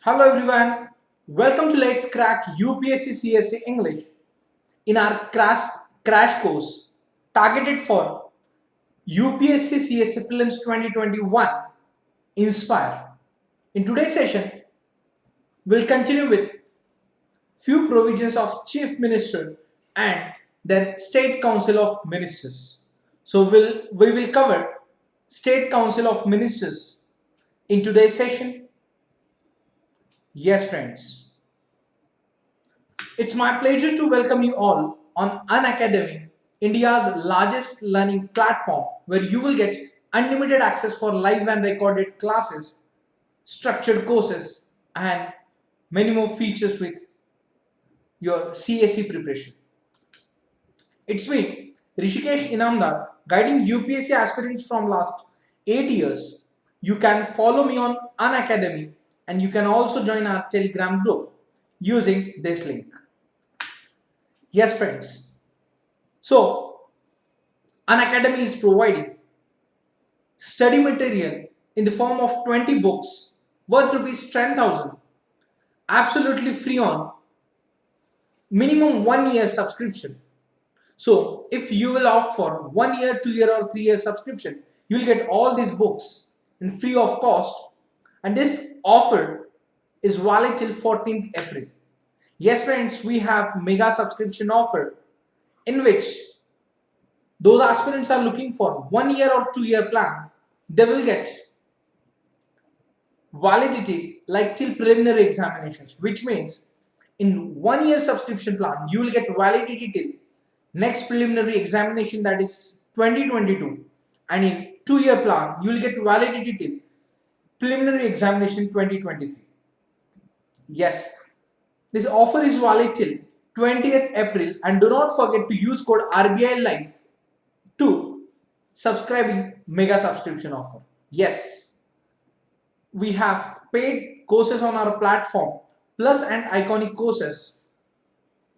Hello everyone, welcome to Let's Crack UPSC CSE English in our crash course targeted for UPSC CSE Prelims 2021 Inspire. In today's session, we'll continue with few provisions of Chief Minister and then State Council of Ministers. So we will cover State Council of Ministers in today's session. Yes, friends. It's my pleasure to welcome you all on Unacademy, India's largest learning platform where you will get unlimited access for live and recorded classes, structured courses, and many more features with your CSE preparation. It's me, Rushikesh Inamdar, guiding UPSC aspirants from last 8 years. You can follow me on Unacademy and you can also join our Telegram group using this link. Yes, friends. So, Unacademy is providing study material in the form of 20 books worth rupees 10,000, absolutely free on minimum 1 year subscription. So, if you will opt for 1 year, 2 year, or 3 year subscription, you will get all these books in free of cost. And this offer is valid till 14th April. Yes, friends, we have mega subscription offer in which those aspirants are looking for 1 year or 2 year plan. They will get validity like till preliminary examinations, which means in 1 year subscription plan, you will get validity till next preliminary examination, that is 2022, and in 2 year plan, you will get validity till preliminary examination 2023. Yes. This offer is valid till 20th April and do not forget to use code RBI Live to subscribing mega subscription offer. Yes, we have paid courses on our platform plus and iconic courses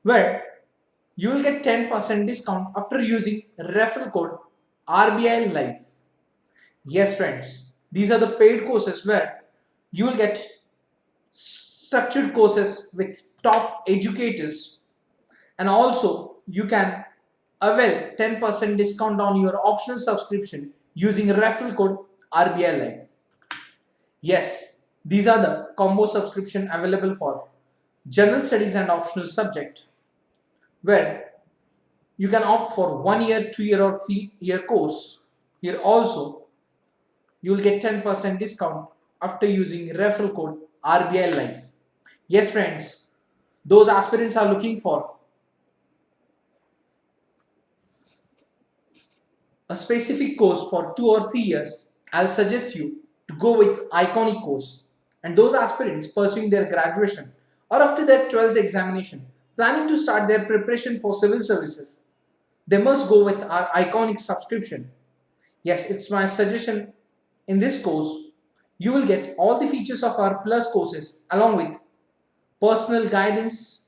where you will get 10% discount after using referral code RBI Live. Yes, friends, these are the paid courses where you will get structured courses with top educators, and also you can avail 10% discount on your optional subscription using referral code RBI Live. Yes, these are the combo subscription available for general studies and optional subject where you can opt for 1 year, 2 year, or 3 year course. Here also you will get 10% discount after using referral code RBI Live. Yes, friends, those aspirants are looking for a specific course for 2 or 3 years. I'll suggest you to go with iconic course. And those aspirants pursuing their graduation or after their 12th examination, planning to start their preparation for civil services, they must go with our iconic subscription. Yes, it's my suggestion. In this course, you will get all the features of our plus courses along with personal guidance,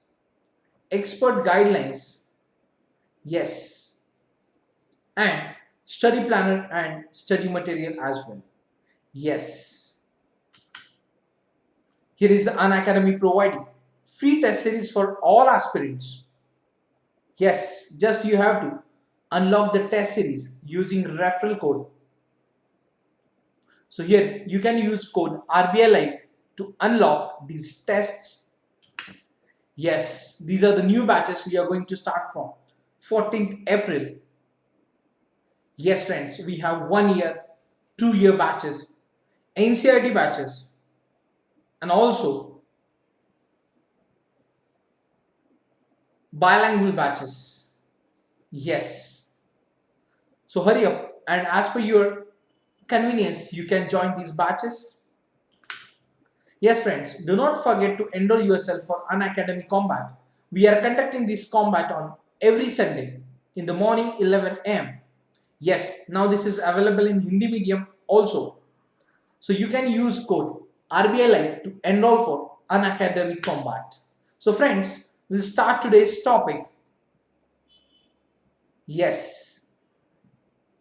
expert guidelines, yes, and study planner and study material as well. Yes, here is the Unacademy providing free test series for all aspirants. Yes, just you have to unlock the test series using referral code. So here you can use code RBI Live to unlock these tests. Yes, these are the new batches we are going to start from 14th April. Yes, friends, we have 1 year, 2 year batches, NCERT batches, and also bilingual batches. Yes. So hurry up, and as per your convenience, you can join these batches. Yes, friends, do not forget to enroll yourself for Unacademy Combat. We are conducting this combat on every Sunday in the morning 11 am. Yes, now this is available in Hindi medium also. So you can use code RBI Live to enroll for Unacademy Combat. So friends, we'll start today's topic. Yes,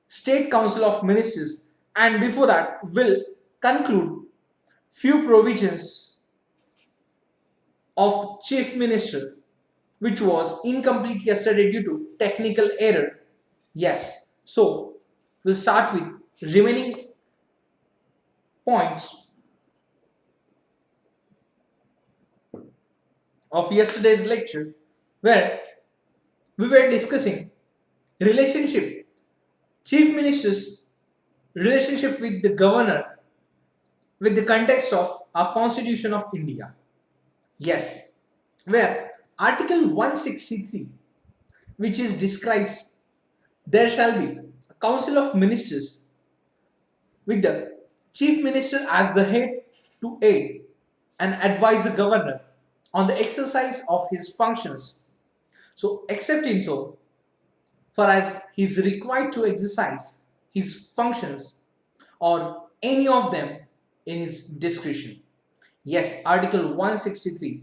State Council of Ministers, and before that we'll conclude few provisions of Chief Minister, which was incomplete yesterday due to technical error. Yes, so we'll start with remaining points of yesterday's lecture, where we were discussing relationship, Chief Minister's relationship with the governor with the context of our Constitution of India. Yes, where Article 163, which is describes there shall be a Council of Ministers with the Chief Minister as the head to aid and advise the governor on the exercise of his functions. So, except in so far as he is required to exercise his functions or any of them in his discretion. Yes, Article 163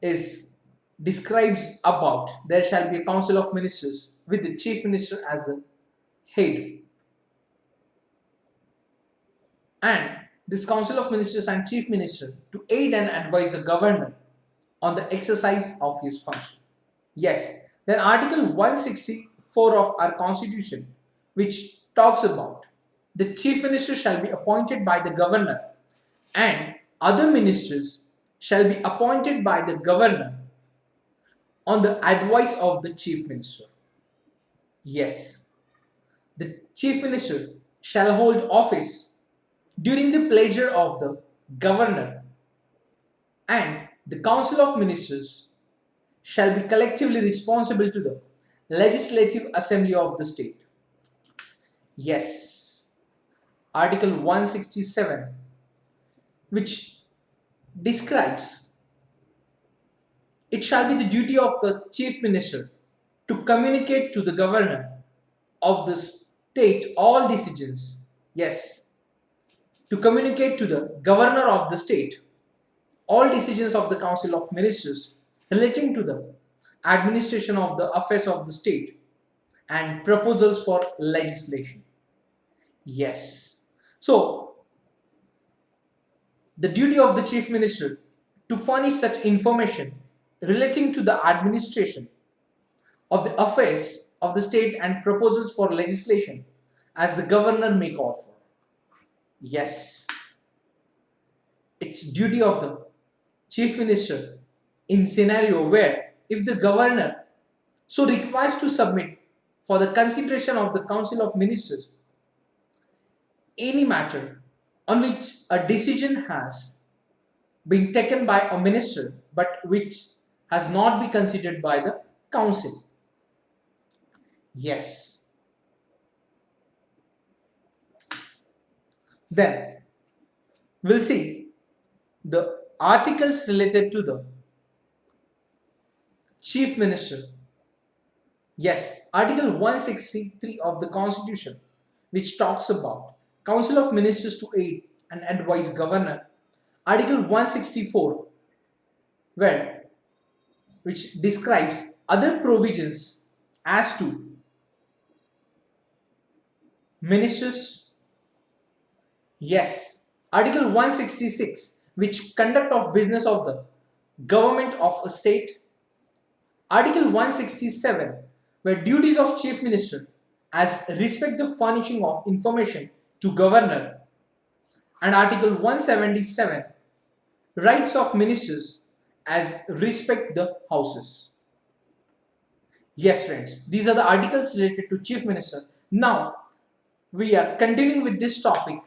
is describes about there shall be a council of ministers with the chief minister as the head, and this council of ministers and chief minister to aid and advise the governor on the exercise of his function. Yes, then Article 164 of our constitution, which talks about the chief minister shall be appointed by the governor and other ministers shall be appointed by the governor on the advice of the chief minister. Yes, the chief minister shall hold office during the pleasure of the governor, and the council of ministers shall be collectively responsible to the legislative assembly of the state. Yes, Article 167, which describes it shall be the duty of the chief minister to communicate to the governor of the state all decisions. Yes, to communicate to the governor of the state all decisions of the council of ministers relating to the administration of the affairs of the state and proposals for legislation. Yes, so the duty of the chief minister to furnish such information relating to the administration of the affairs of the state and proposals for legislation as the governor may call for. Yes, it's duty of the chief minister in scenario where if the governor so requires to submit for the consideration of the council of ministers any matter on which a decision has been taken by a minister but which has not been considered by the council. Yes. Then we'll see the articles related to the chief minister. Yes, Article 163 of the Constitution, which talks about Council of Ministers to aid and advise governor. Article 164, which describes other provisions as to ministers. Yes, Article 166, which conduct of business of the government of a state. Article 167, where duties of chief minister as respect the furnishing of information to governor, and Article 177, rights of ministers as respect the houses. Yes friends, these are the articles related to chief minister. Now we are continuing with this topic.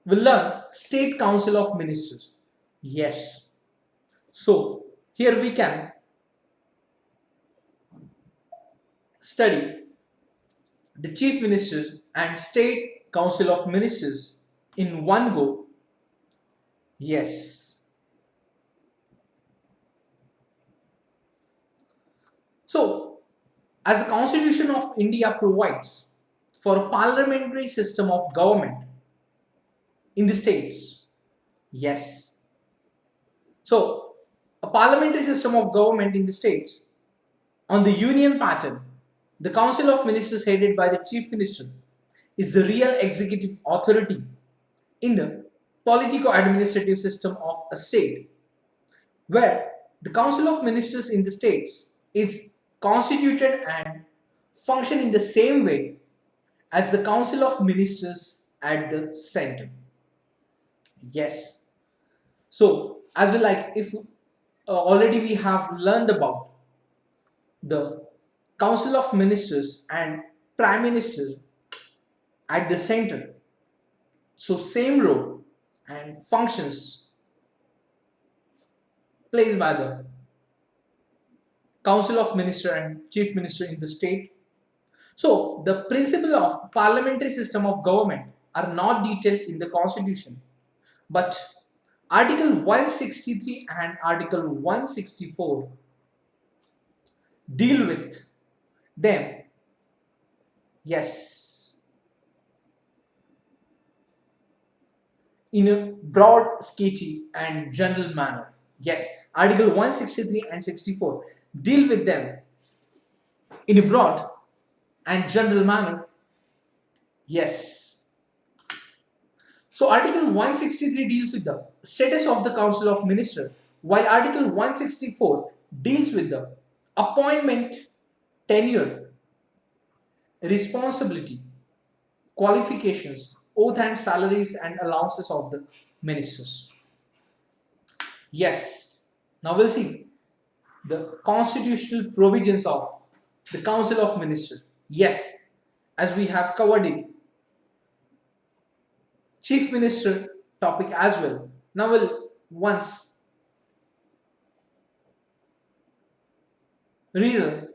We'll learn state council of ministers. Yes, so here we can study the chief ministers and state council of ministers in one go. Yes, so as the Constitution of India provides for a parliamentary system of government in the states. Yes, so a parliamentary system of government in the states on the union pattern, the council of ministers headed by the chief minister is the real executive authority in the politico-administrative system of a state, where the Council of Ministers in the states is constituted and function in the same way as the Council of Ministers at the center. Yes. So, as we like, if already we have learned about the Council of Ministers and Prime Minister at the center. So, same role and functions played by the Council of Minister and Chief Minister in the state. So, the principle of parliamentary system of government are not detailed in the constitution, but Article 163 and Article 164 deal with them. Yes, in a broad, sketchy and general manner. Yes, Article 163 and 64 deal with them in a broad and general manner. Yes. So Article 163 deals with the status of the Council of Ministers, while Article 164 deals with the appointment, tenure, responsibility, qualifications, oath and salaries and allowances of the ministers. Yes. Now we'll see the constitutional provisions of the Council of Ministers. Yes, as we have covered in Chief Minister topic as well. Now we'll once read.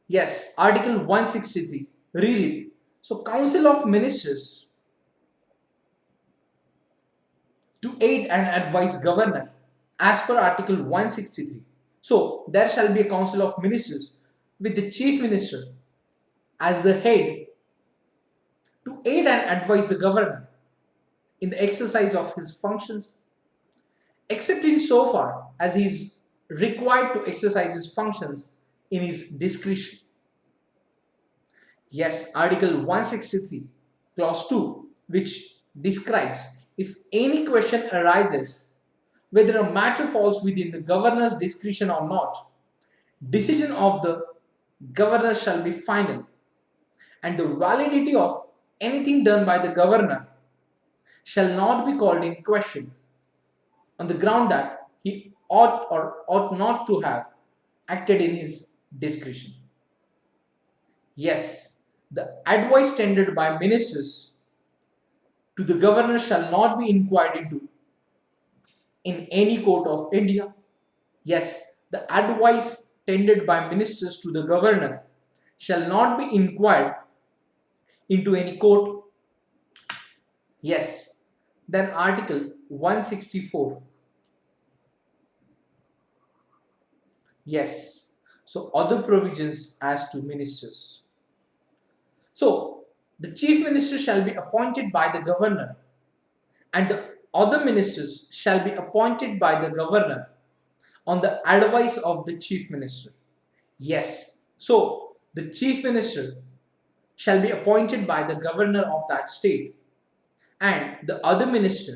Yes, Article 163. Read it. So Council of Ministers to aid and advise governor as per Article 163. So there shall be a Council of Ministers with the Chief Minister as the head to aid and advise the governor in the exercise of his functions, except in so far as he is required to exercise his functions in his discretion. Yes, Article 163, Clause 2, which describes if any question arises whether a matter falls within the governor's discretion or not, decision of the governor shall be final, and the validity of anything done by the governor shall not be called in question on the ground that he ought or ought not to have acted in his discretion. Yes, the advice tendered by ministers to the governor shall not be inquired into in any court of India. Yes, the advice tendered by ministers to the governor shall not be inquired into any court. Yes, then Article 164. Yes, so other provisions as to ministers. So the chief minister shall be appointed by the governor, and the other ministers shall be appointed by the governor on the advice of the chief minister. Yes, so the chief minister shall be appointed by the governor of that state, and the other minister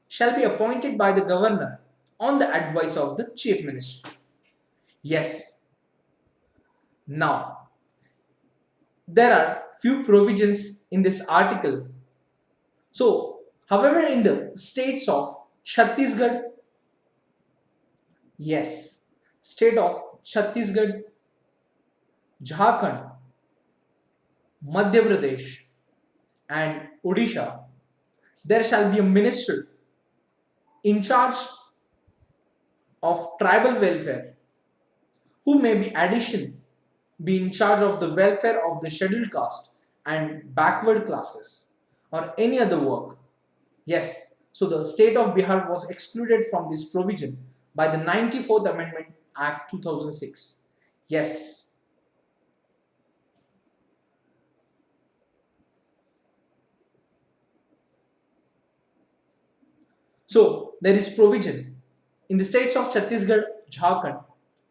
shall be appointed by the governor on the advice of the chief minister. Yes. Now, there are few provisions in this article. So, however, in the states of Chhattisgarh, yes, state of Chhattisgarh, Jharkhand, Madhya Pradesh and Odisha, there shall be a minister in charge of tribal welfare who may be in charge of the welfare of the scheduled caste and backward classes or any other work. Yes, so the state of Bihar was excluded from this provision by the 94th Amendment Act 2006. Yes. So there is provision in the states of Chhattisgarh, Jharkhand,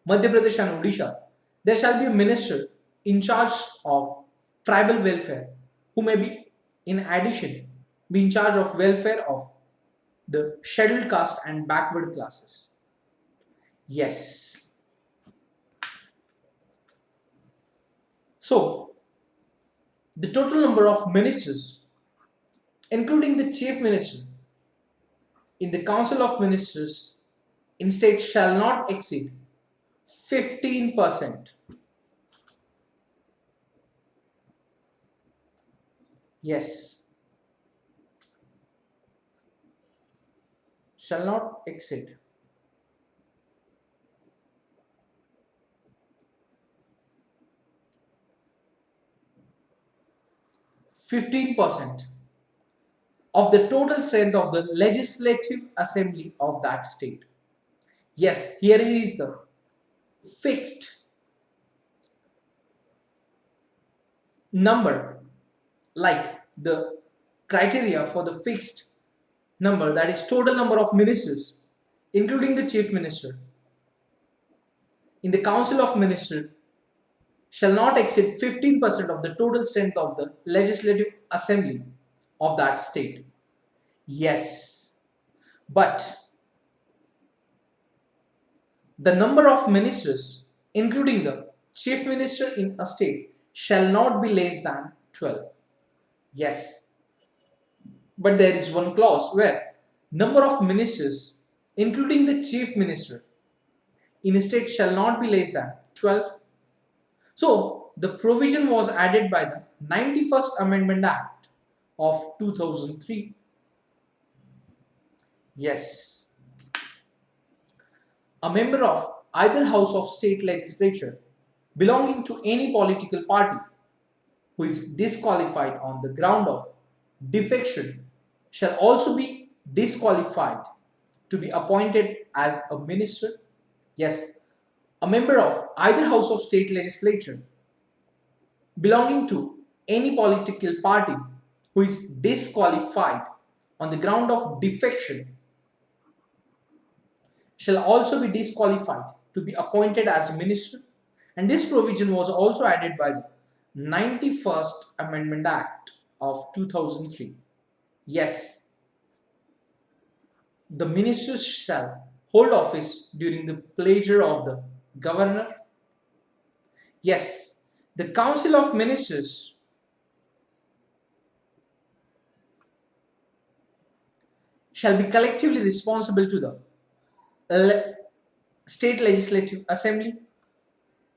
Madhya Pradesh and Odisha. There shall be a minister in charge of tribal welfare who may be in addition be in charge of welfare of the scheduled caste and backward classes. Yes. So, the total number of ministers, including the chief minister, in the Council of Ministers in state shall not exceed 15%. Yes, shall not exceed 15% of the total strength of the legislative assembly of that state. Yes, here is the fixed number, like the criteria for the fixed number, that is total number of ministers, including the chief minister, in the Council of Ministers shall not exceed 15% of the total strength of the legislative assembly of that state. Yes, but the number of ministers, including the chief minister in a state, shall not be less than 12. Yes, but there is one clause where number of ministers, including the chief minister in a state, shall not be less than 12. So, the provision was added by the 91st Amendment Act of 2003. Yes. A member of either house of state legislature belonging to any political party who is disqualified on the ground of defection shall also be disqualified to be appointed as a minister. Yes, a member of either house of state legislature belonging to any political party who is disqualified on the ground of defection shall also be disqualified to be appointed as a minister, and this provision was also added by the 91st Amendment Act of 2003. Yes, the ministers shall hold office during the pleasure of the governor. Yes, the Council of Ministers shall be collectively responsible to the state legislative assembly.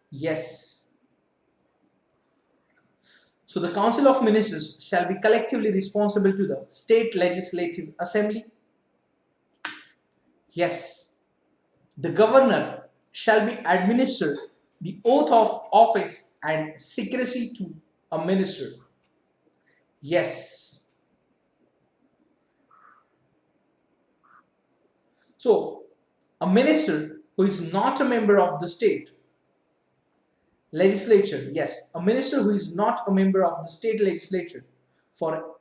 Yes. So the Council of Ministers shall be collectively responsible to the state legislative assembly. Yes. The governor shall be administered the oath of office and secrecy to a minister. Yes. So a minister who is not a member of the state legislature, yes, a minister who is not a member of the state legislature for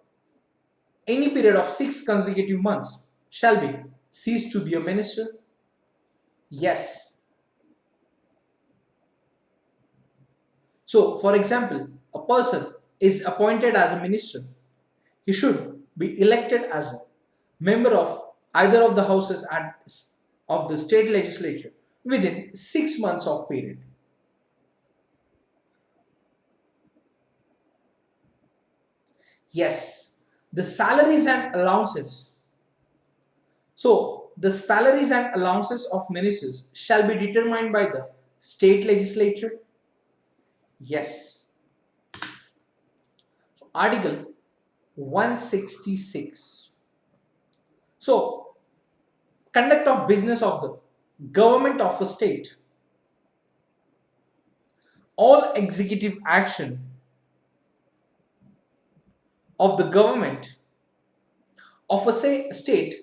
any period of 6 consecutive months shall be ceased to be a minister. Yes. So, for example, a person is appointed as a minister. He should be elected as a member of either of the houses of the state legislature within 6 months of period. Yes, the salaries and allowances. So, the salaries and allowances of ministers shall be determined by the state legislature. Yes. So, Article 166. So, conduct of business of the government of a state. All executive action of the government of a state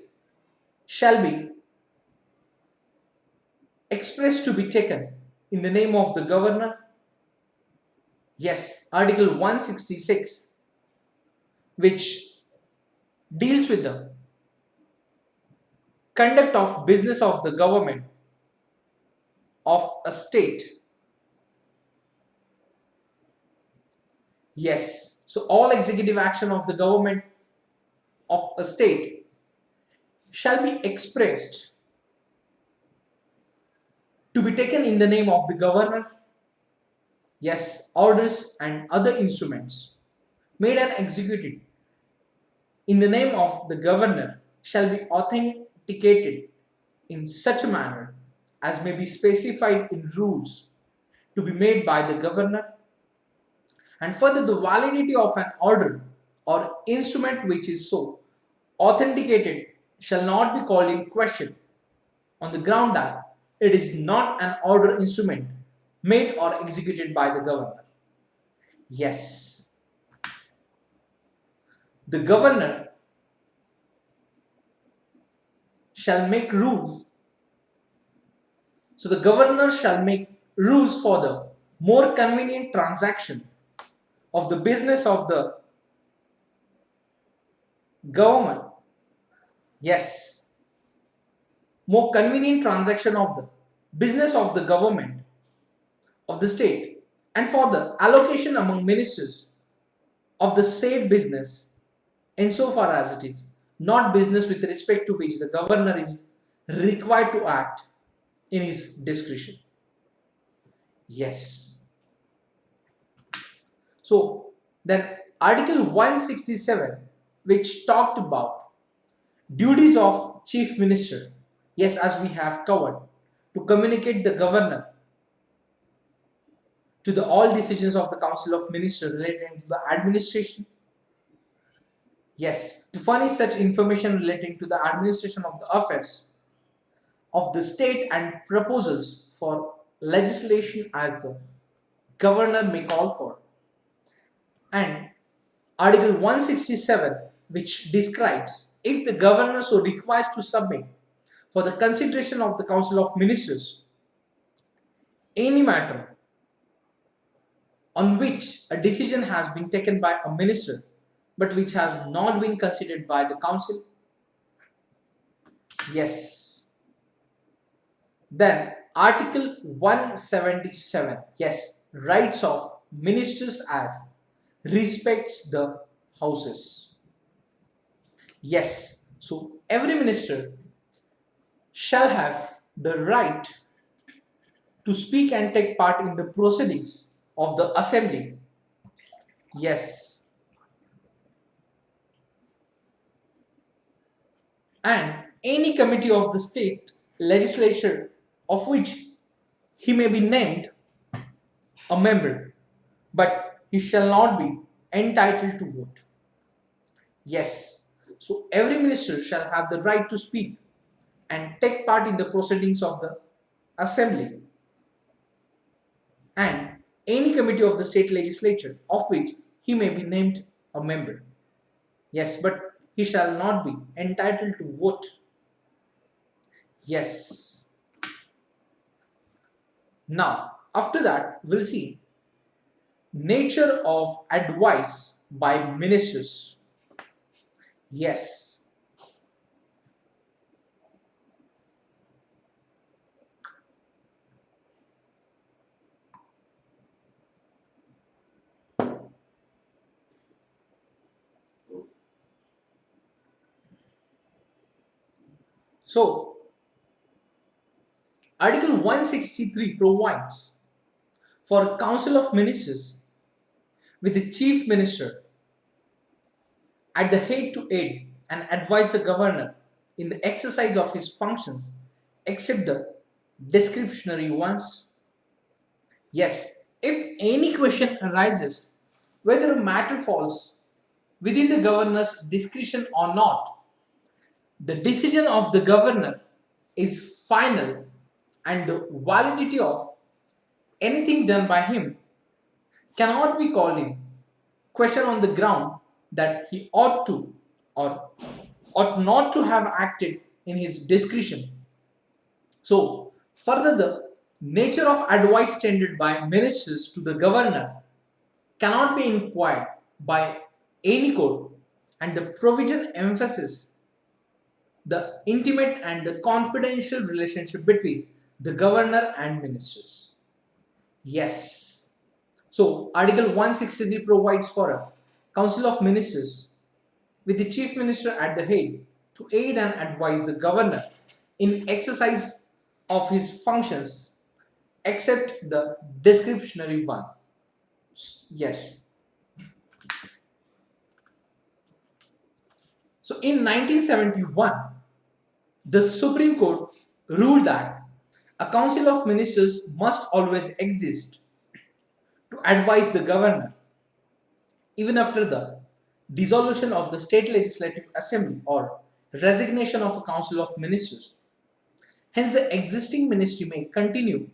shall be expressed to be taken in the name of the governor. Yes, Article 166, which deals with the conduct of business of the government of a state. Yes, so all executive action of the government of a state shall be expressed to be taken in the name of the governor. Yes, orders and other instruments made and executed in the name of the governor shall be authenticated in such a manner as may be specified in rules to be made by the governor. And further, the validity of an order or instrument which is so authenticated shall not be called in question on the ground that it is not an order instrument made or executed by the governor. Yes, the governor shall make rules. So the governor shall make rules for the more convenient transaction of the business of the government. Yes, more convenient transaction of the business of the government of the state, and for the allocation among ministers of the said business insofar as it is not business with respect to which the governor is required to act in his discretion. Yes. So then Article 167, which talked about duties of chief minister, yes, as we have covered, to communicate the governor to the all decisions of the council of ministers relating to the administration. Yes, to furnish such information relating to the administration of the affairs of the state and proposals for legislation as the governor may call for. And Article 167, which describes if the governor so requires to submit for the consideration of the council of ministers any matter on which a decision has been taken by a minister but which has not been considered by the council. Yes. Then Article 177, yes, rights of ministers as respects the houses. Yes, so every minister shall have the right to speak and take part in the proceedings of the assembly. Yes, and any committee of the state legislature of which he may be named a member, but he shall not be entitled to vote. Yes, so every minister shall have the right to speak and take part in the proceedings of the assembly, and any committee of the state legislature of which he may be named a member. Yes, but he shall not be entitled to vote. Yes. Now, after that, we'll see nature of advice by ministers. Yes. So, Article 163 provides for a council of ministers with the chief minister at the head to aid and advise the governor in the exercise of his functions except the discretionary ones. Yes, if any question arises whether a matter falls within the governor's discretion or not, the decision of the governor is final and the validity of anything done by him cannot be called in question on the ground that he ought to or ought not to have acted in his discretion. So, further, the nature of advice tendered by ministers to the governor cannot be inquired by any court, and the provision emphasizes the intimate and the confidential relationship between the governor and ministers. Yes. So, Article 163 provides for a council of ministers with the chief minister at the head to aid and advise the governor in exercise of his functions except the discretionary one. Yes. So in 1971, the Supreme Court ruled that a council of ministers must always exist to advise the governor even after the dissolution of the state legislative assembly or resignation of a council of ministers. Hence, the existing ministry may continue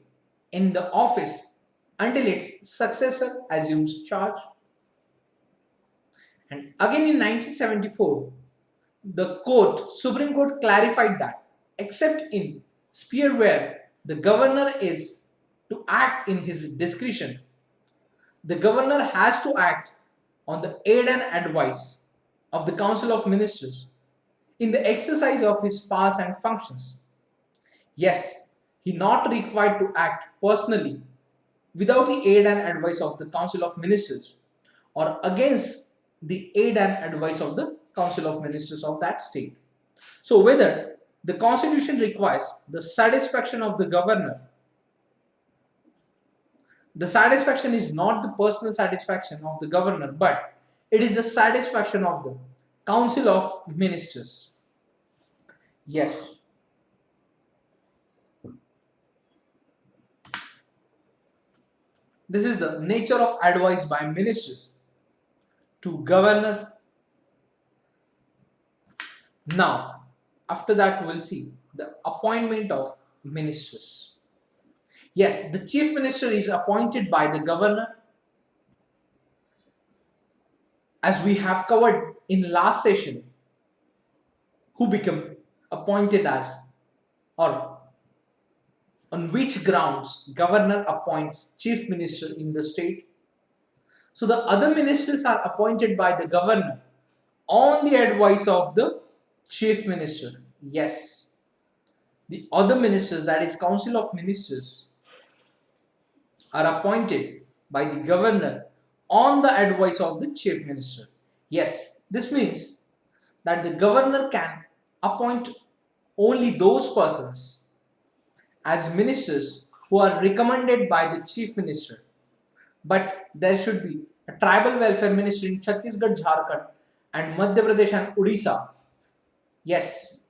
in the office until its successor assumes charge. And again in 1974, the Supreme Court clarified that except in sphere where the governor is to act in his discretion, the governor has to act on the aid and advice of the Council of Ministers in the exercise of his powers and functions. Yes, he not required to act personally without the aid and advice of the Council of Ministers or against the aid and advice of the Council of Ministers of that state. So whether the Constitution requires the satisfaction of the governor, the satisfaction is not the personal satisfaction of the governor, but it is the satisfaction of the Council of Ministers. Yes. This is the nature of advice by ministers to governor. Now, after that, we'll see the appointment of ministers. Yes, the chief minister is appointed by the governor, as we have covered in last session, who become appointed as, or on which grounds governor appoints chief minister in the state. So the other ministers are appointed by the governor on the advice of the chief minister. Yes, the other ministers, that is council of ministers, are appointed by the governor on the advice of the chief minister. Yes, this means that the governor can appoint only those persons as ministers who are recommended by the chief minister. But there should be a tribal welfare minister in Chhattisgarh, Jharkhand and Madhya Pradesh and Odisha. Yes.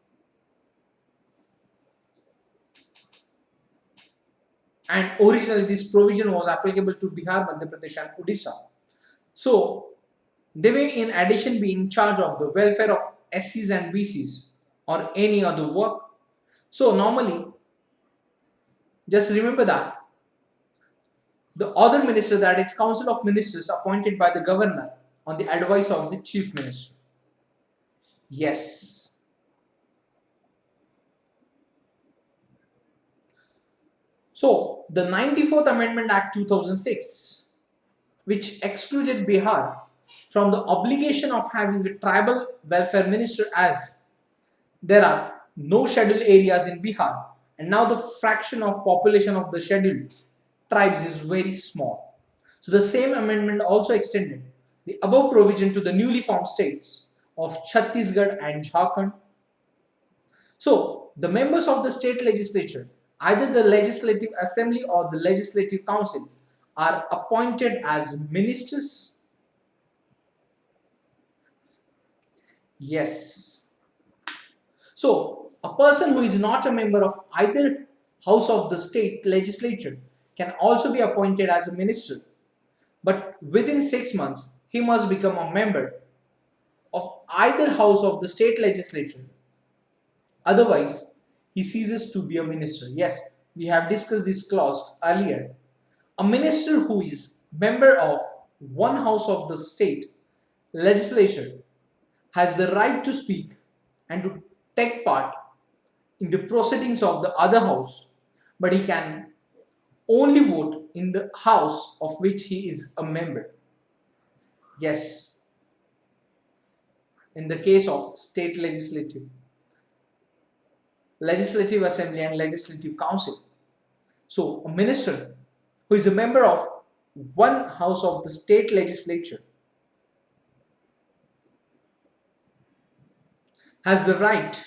And originally this provision was applicable to Bihar, Madhya Pradesh and Odisha. So they may in addition be in charge of the welfare of SCs and BCs or any other work. So normally, just remember that the other minister, that is council of ministers appointed by the governor on the advice of the chief minister. Yes. So the 94th Amendment Act 2006, which excluded Bihar from the obligation of having a tribal welfare minister, as there are no scheduled areas in Bihar and now the fraction of population of the scheduled tribes is very small. So the same amendment also extended the above provision to the newly formed states of Chhattisgarh and Jharkhand. So the members of the state legislature, either the legislative assembly or the legislative council, are appointed as ministers. Yes. So a person who is not a member of either house of the state legislature can also be appointed as a minister, but within 6 months he must become a member of either house of the state legislature. Otherwise, he ceases to be a minister. Yes, we have discussed this clause earlier. A minister who is member of one house of the state legislature has the right to speak and to take part in the proceedings of the other house, but he can only vote in the house of which he is a member. Yes, in the case of state legislative assembly and legislative council. So a minister who is a member of one house of the state legislature has the right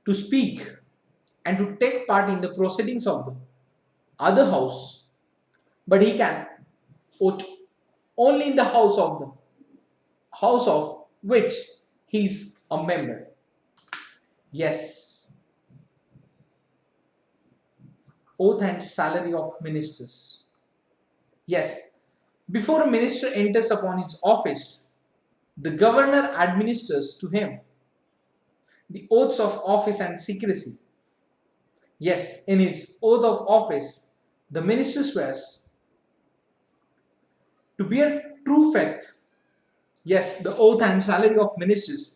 to speak and to take part in the proceedings of the other house, but he can vote only in the house of which he is a member. Yes, oath and salary of ministers. Yes, before a minister enters upon his office, the governor administers to him the oaths of office and secrecy. Yes, in his oath of office, the minister swears to bear true faith. Yes, the oath and salary of ministers.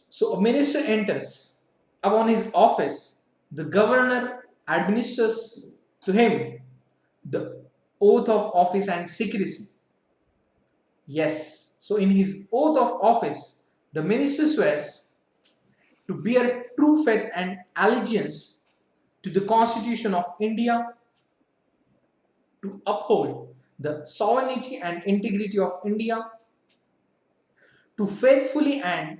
So a minister enters upon his office, the governor administers to him the oath of office and secrecy. Yes, so in his oath of office, the minister swears to bear true faith and allegiance to the Constitution of India, to uphold the sovereignty and integrity of India, to faithfully and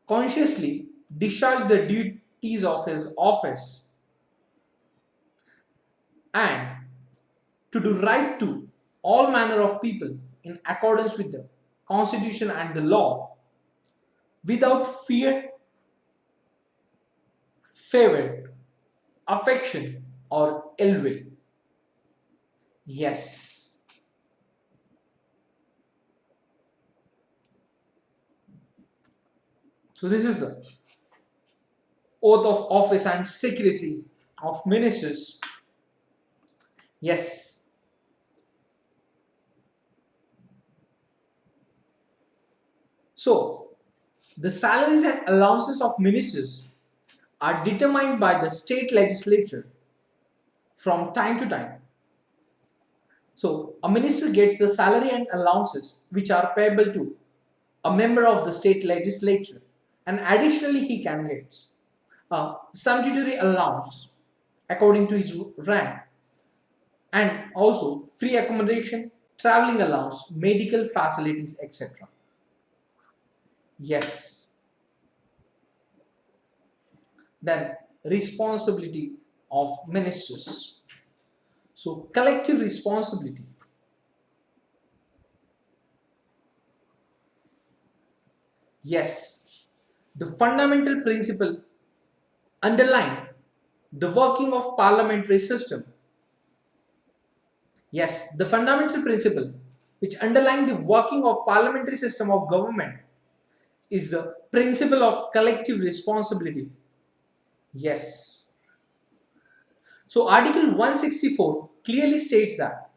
consciously discharge the duties of his office, and to do right to all manner of people in accordance with the Constitution and the law, without fear, favor, affection, or ill will. Yes. So this is the oath of office and secrecy of ministers. Yes. So the salaries and allowances of ministers are determined by the state legislature from time to time. So a minister gets the salary and allowances which are payable to a member of the state legislature, and additionally he can get a sumptuary allowance according to his rank, and also free accommodation, traveling allowance, medical facilities, etc. Yes. Then responsibility of ministers. So collective responsibility. Yes, the fundamental principle underlying the working of parliamentary system. Yes, the fundamental principle which underlying the working of parliamentary system of government is the principle of collective responsibility. Yes. So Article 164 clearly states that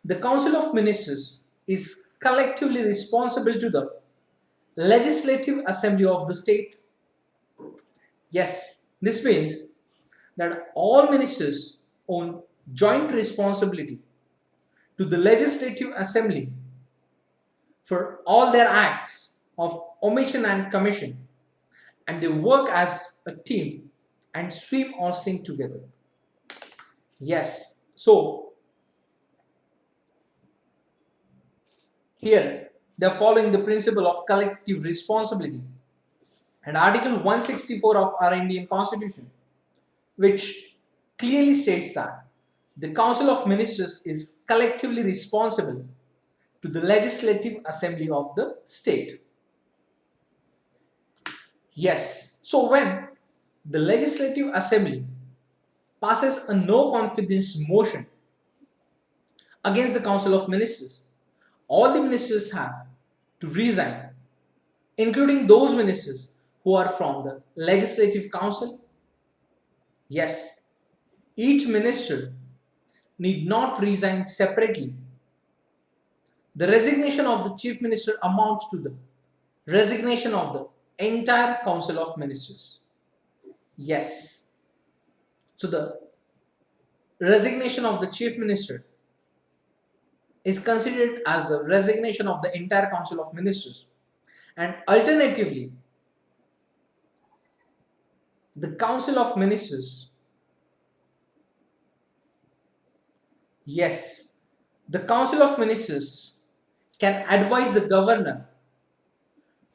the Council of Ministers is collectively responsible to the Legislative Assembly of the state. Yes, this means that all ministers own joint responsibility to the Legislative Assembly for all their acts of omission and commission, and they work as a team and swim or sing together. Yes, so here they are following the principle of collective responsibility, and Article 164 of our Indian Constitution, which clearly states that the Council of Ministers is collectively responsible to the Legislative Assembly of the state. Yes, so when the Legislative Assembly passes a no confidence motion against the Council of Ministers, all the ministers have to resign, including those ministers who are from the Legislative Council. Yes, each minister need not resign separately. The resignation of the Chief Minister amounts to the resignation of the entire Council of Ministers. Yes. So the resignation of the Chief Minister is considered as the resignation of the entire Council of Ministers. And alternatively, the Council of Ministers, yes, the Council of Ministers can advise the governor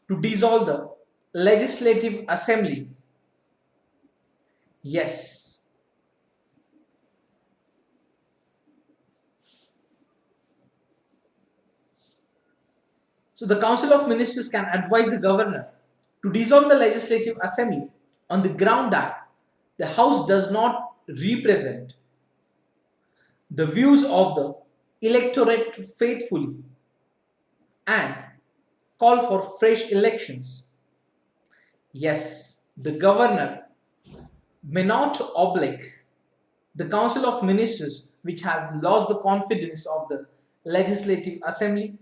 to dissolve the Legislative Assembly. Yes. So the Council of Ministers can advise the governor to dissolve the Legislative Assembly on the ground that the House does not represent the views of the electorate faithfully and call for fresh elections. Yes, the governor may not oblige the Council of Ministers, which has lost the confidence of the Legislative Assembly.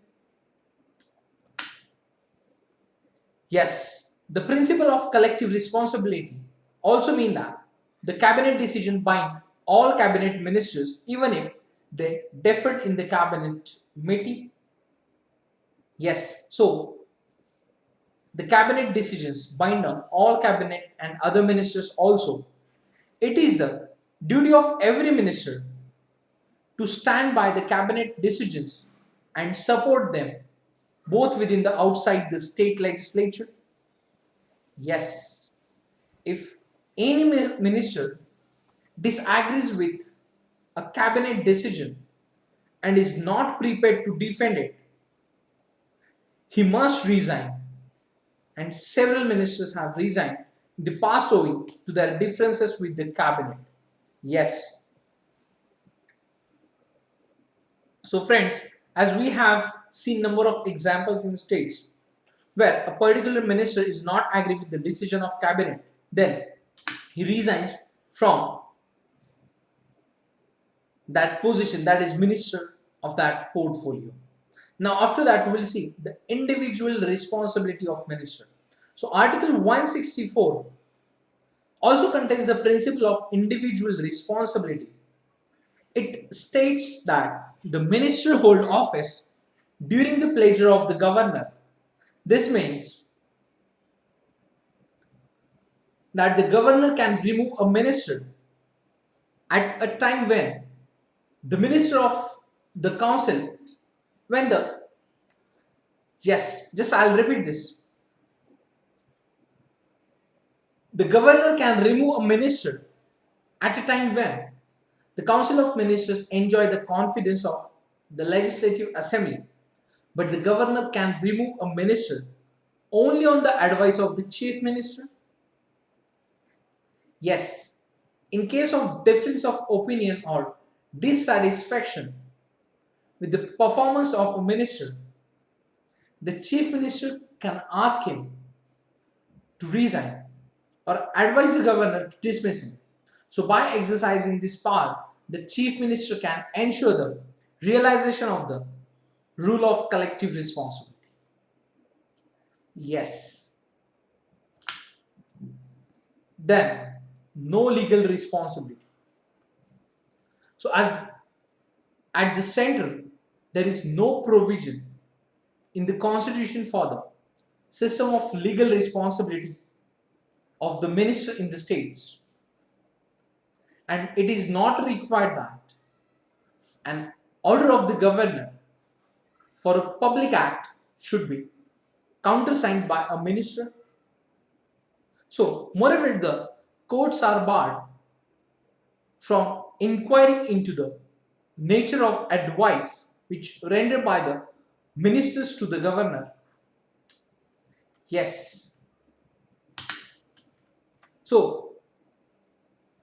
Yes, the principle of collective responsibility also mean that the cabinet decision bind all cabinet ministers even if they differed in the cabinet meeting. Yes, so the cabinet decisions bind on all cabinet and other ministers also. It is the duty of every minister to stand by the cabinet decisions and support them both within the outside the state legislature. Yes, if any minister disagrees with a cabinet decision and is not prepared to defend it, he must resign. And several ministers have resigned in the past owing to their differences with the cabinet. Yes. So friends, as we have seen number of examples in states where a particular minister is not agree with the decision of cabinet, then he resigns from that position, that is minister of that portfolio. Now after that we will see the individual responsibility of minister. So article 164 also contains the principle of individual responsibility. It states that the minister hold office during the pleasure of the governor. This means that the governor can remove a minister at a time when the minister of the council, when the, yes, just I'll repeat this. The governor can remove a minister at a time when the Council of Ministers enjoy the confidence of the Legislative Assembly, but the governor can remove a minister only on the advice of the Chief Minister. Yes, in case of difference of opinion or dissatisfaction with the performance of a minister, the Chief Minister can ask him to resign or advise the governor to dismiss him. So by exercising this power, the Chief Minister can ensure the realization of the rule of collective responsibility. Yes. Then, no legal responsibility. So as at the center, there is no provision in the Constitution for the system of legal responsibility of the minister in the states. And it is not required that an order of the governor for a public act should be countersigned by a minister. So, moreover, the courts are barred from inquiring into the nature of advice which rendered by the ministers to the governor. Yes. So,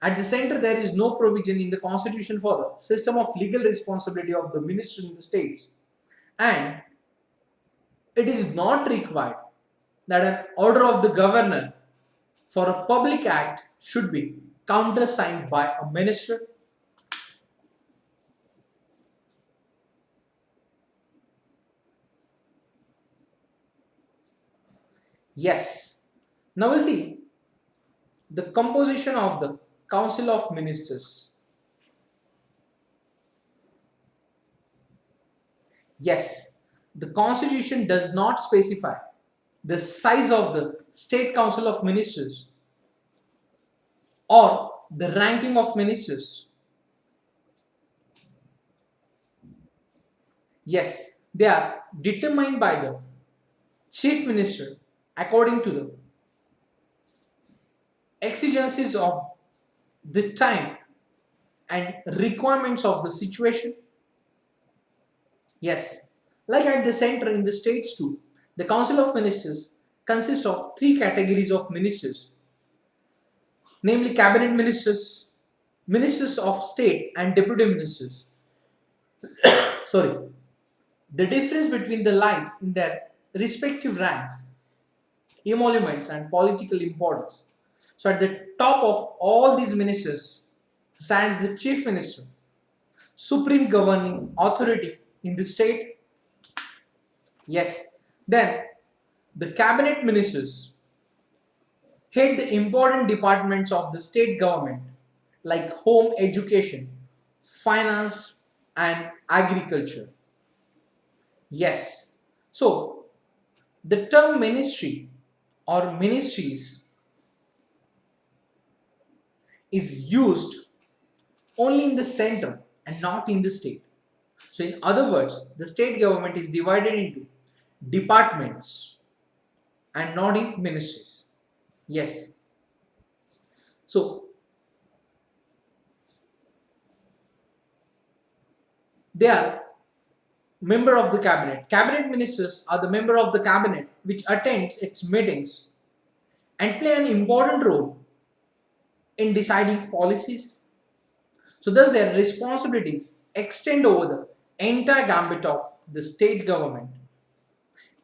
at the center, there is no provision in the Constitution for the system of legal responsibility of the minister in the states, and it is not required that an order of the governor for a public act should be countersigned by a minister. Yes. Now we'll see the composition of the Council of Ministers. Yes, the Constitution does not specify the size of the State Council of Ministers or the ranking of ministers. Yes, they are determined by the Chief Minister according to the exigencies of the time and requirements of the situation. Yes, Like at the center in the states too, the Council of Ministers consists of three categories of ministers, namely cabinet ministers, ministers of state, and deputy ministers. Sorry. The difference between the lies in their respective ranks, emoluments, and political importance. So at the top of all these ministers stands the chief minister, supreme governing authority in the state. Yes. Then the cabinet ministers head the important departments of the state government like home, education, finance, and agriculture. Yes. So the term ministry or ministries is used only in the center and not in the state. So, in other words, the state government is divided into departments and not in ministries. Yes. So, they are member of the cabinet. Cabinet ministers are the member of the cabinet which attends its meetings and play an important role in deciding policies. So, thus their responsibilities extend over the entire gambit of the state government.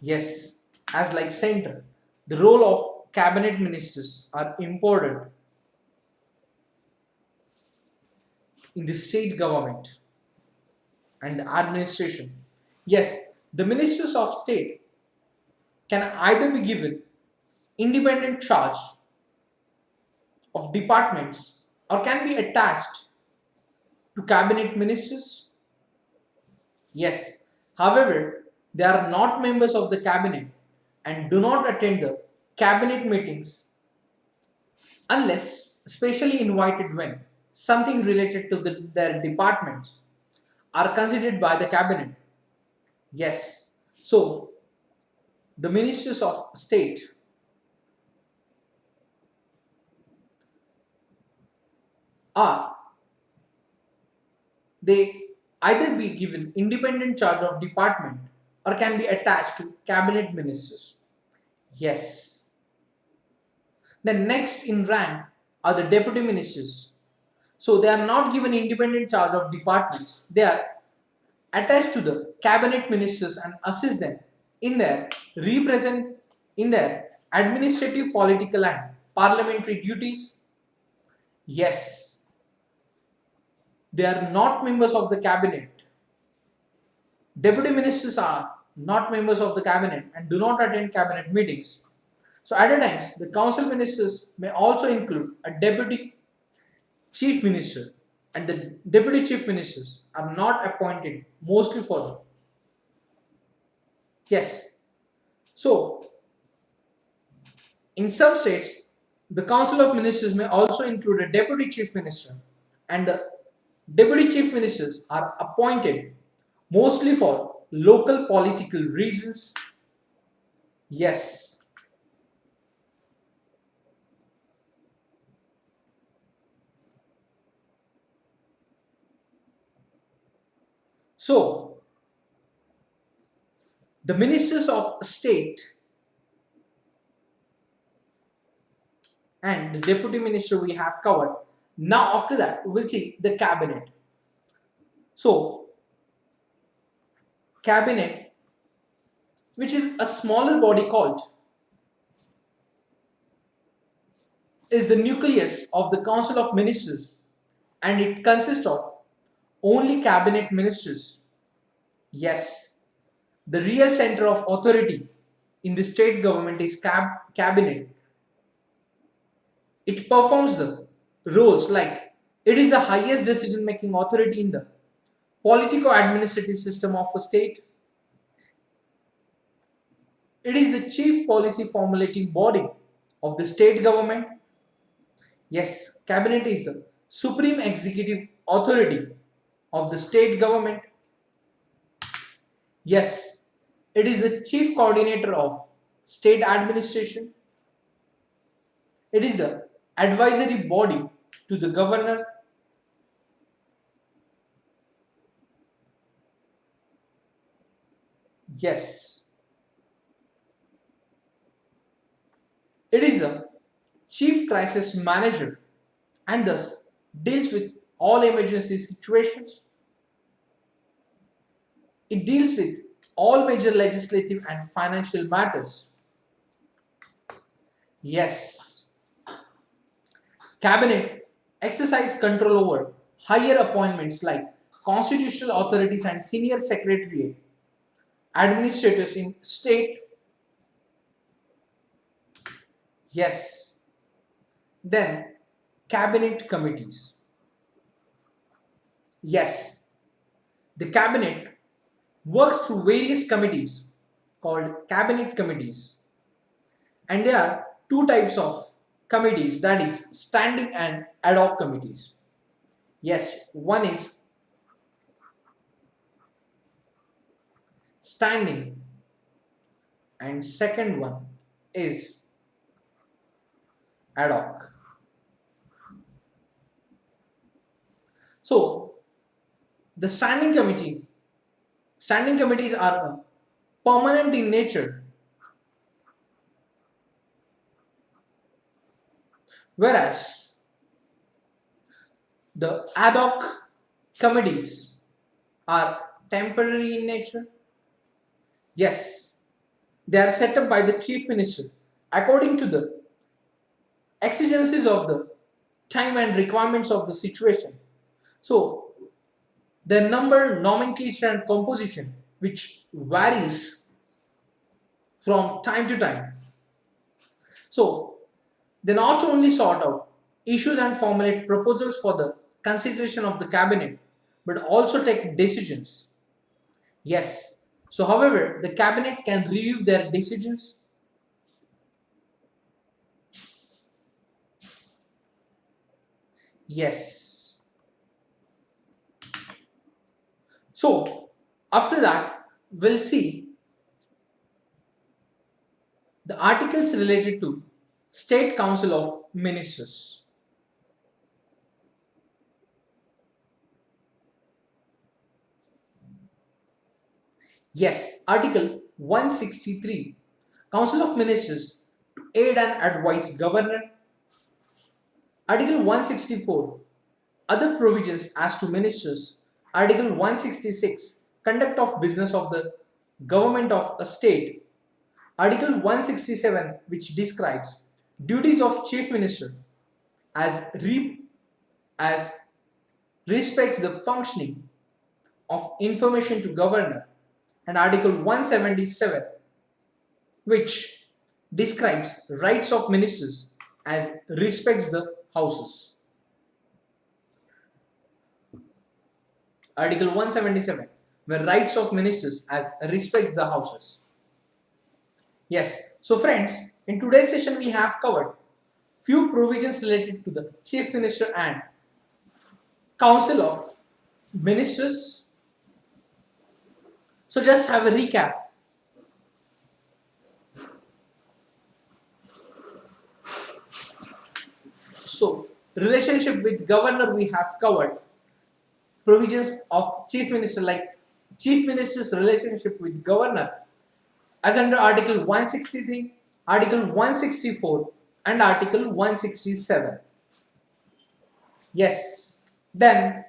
Yes, as like center, the role of cabinet ministers are important in the state government and the administration. Yes, the ministers of state can either be given independent charge of departments or can be attached to cabinet ministers. Yes, however, they are not members of the cabinet and do not attend the cabinet meetings unless specially invited when something related to their departments are considered by the cabinet. Yes. So the ministers of state are they either be given independent charge of department or can be attached to cabinet ministers. Yes. The next in rank are the deputy ministers. So they are not given independent charge of departments. They are attached to the cabinet ministers and assist them in their represent in their administrative, political, and parliamentary duties. Yes, they are not members of the cabinet. Deputy ministers are not members of the cabinet and do not attend cabinet meetings. So at times, the council ministers may also include a deputy chief minister, and the deputy chief ministers are not appointed mostly for them. Yes. So in some states, the Council of Ministers may also include a Deputy Chief Minister, and the Deputy Chief Ministers are appointed mostly for local political reasons. Yes. So, the Ministers of State and the Deputy Minister we have covered. Now, after that, we'll see the Cabinet. So, Cabinet, which is a smaller body called, is the nucleus of the Council of Ministers and it consists of only cabinet ministers. Yes, the real center of authority in the state government is cabinet. It performs the roles like it is the highest decision making authority in the politico administrative system of a state. It is the chief policy formulating body of the state government. Yes, cabinet is the supreme executive authority of the state government. Yes, it is the chief coordinator of state administration. It is the advisory body to the governor. Yes, it is a chief crisis manager and thus deals with all emergency situations. It deals with all major legislative and financial matters. Yes, cabinet exercise control over higher appointments like constitutional authorities and senior secretariat administrators in state. Yes, then cabinet committees. Yes, the cabinet works through various committees called cabinet committees, and there are two types of committees, that is standing and ad hoc committees. Yes, one is standing and second one is ad hoc. So the standing committees are permanent in nature, whereas the ad hoc committees are temporary in nature. Yes, they are set up by the chief minister according to the exigencies of the time and requirements of the situation. So the number, nomenclature and composition which varies from time to time. So they not only sort out issues and formulate proposals for the consideration of the cabinet but also take decisions. Yes. So however, the cabinet can review their decisions. Yes. So after that, we'll see the articles related to State Council of Ministers. Yes, Article 163, Council of Ministers to aid and advise Governor. Article 164, Other provisions as to ministers. Article 166, Conduct of business of the government of a state. Article 167, which describes duties of chief minister as as respects the functioning of information to governor, and Article 177, which describes rights of ministers as respects the houses. Article 177, where rights of ministers as respects the houses. Yes, so friends, in today's session we have covered few provisions related to the chief minister and council of ministers. So just have a recap. So relationship with governor we have covered, provisions of chief minister like chief minister's relationship with governor as under Article 163, Article 164 and Article 167. Yes, then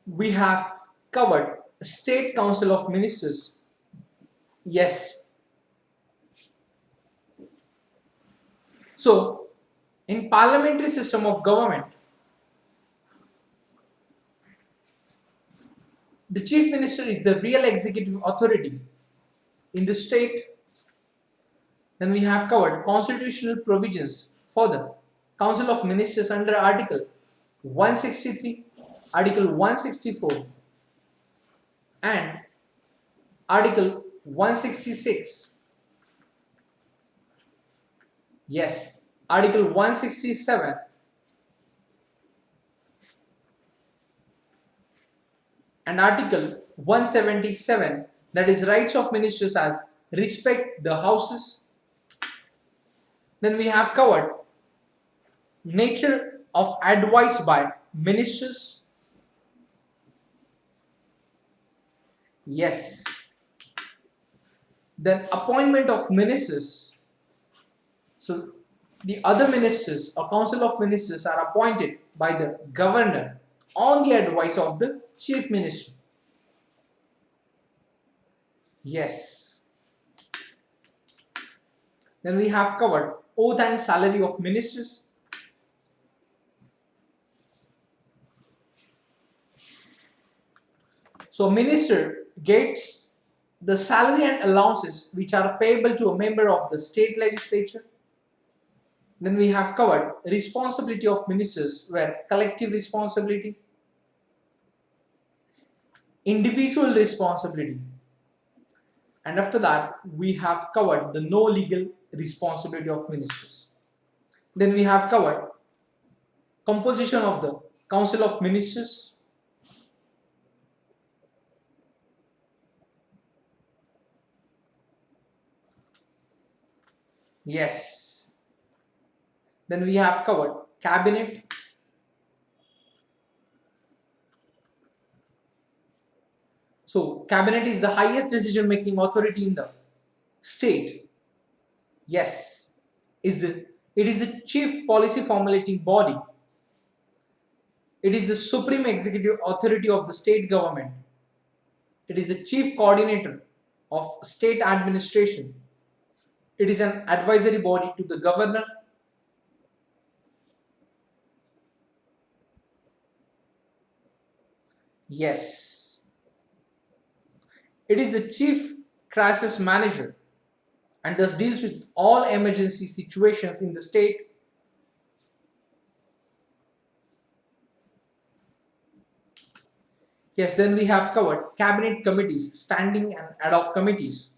we have covered State Council of Ministers. Yes. So in parliamentary system of government, the chief minister is the real executive authority in the state. Then we have covered constitutional provisions for the Council of Ministers under Article 163, Article 164 and Article 166. Yes, Article 167 and Article 177, that is rights of ministers as respect the houses. Then we have covered nature of advice by ministers. Yes. Then appointment of ministers. So the other ministers or council of ministers are appointed by the governor on the advice of the chief minister. Yes. Then we have covered oath and salary of ministers. So minister gets the salary and allowances which are payable to a member of the state legislature. Then we have covered responsibility of ministers, where collective responsibility, individual responsibility, and after that we have covered the no legal responsibility of ministers. Then we have covered composition of the council of ministers. Yes. Then we have covered cabinet. So cabinet is the highest decision making authority in the state. Yes. It is the chief policy formulating body. It is the supreme executive authority of the state government. It is the chief coordinator of state administration. It is an advisory body to the governor. Yes. It is the chief crisis manager and thus deals with all emergency situations in the state. Yes, then we have covered cabinet committees, standing and ad hoc committees.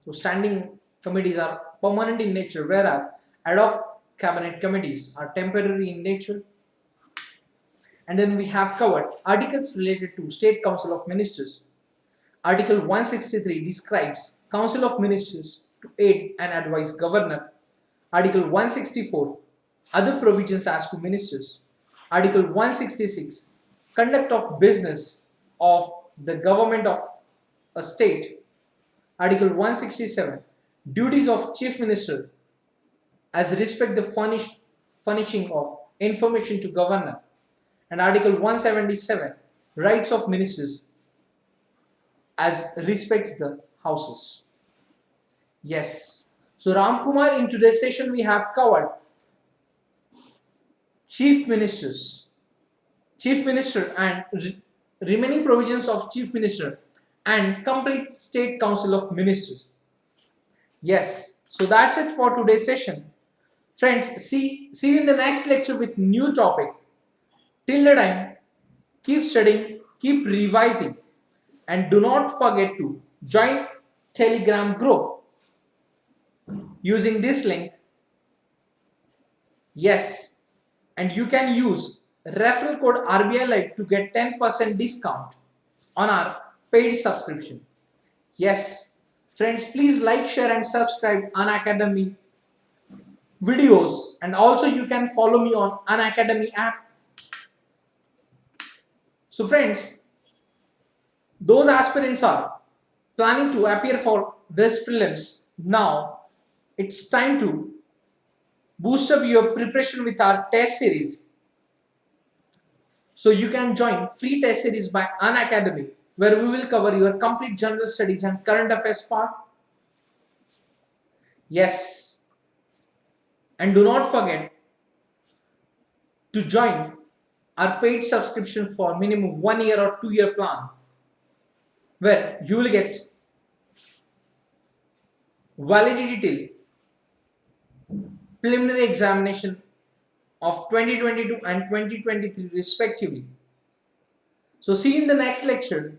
So standing committees are permanent in nature, whereas ad hoc cabinet committees are temporary in nature. And then we have covered articles related to State Council of Ministers. Article 163 describes Council of Ministers to aid and advise Governor. Article 164 other provisions as to ministers. Article 166 conduct of business of the government of a state. Article 167 duties of chief minister as respect the furnishing of information to governor, and Article 177 rights of ministers as respects the houses. Yes. So Ramkumar, in today's session we have covered chief ministers, chief minister and remaining provisions of chief minister and complete state council of ministers. Yes. So that's it for today's session. Friends, see you in the next lecture with new topic. Till the time, keep studying, keep revising, and do not forget to join Telegram group using this link. Yes, and you can use referral code RBI Live to get 10% discount on our paid subscription. Yes, friends, please like, share, and subscribe Unacademy videos, and also you can follow me on Unacademy app. So friends, those aspirants are planning to appear for this prelims. Now it's time to boost up your preparation with our test series. So you can join free test series by Unacademy, where we will cover your complete general studies and current affairs part. Yes, and do not forget to join our paid subscription for minimum 1 year or 2 year plan, where you will get validity till preliminary examination of 2022 and 2023 respectively. So see you in the next lecture.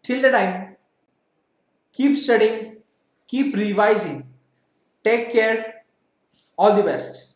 Till the time, keep studying, keep revising. Take care. All the best.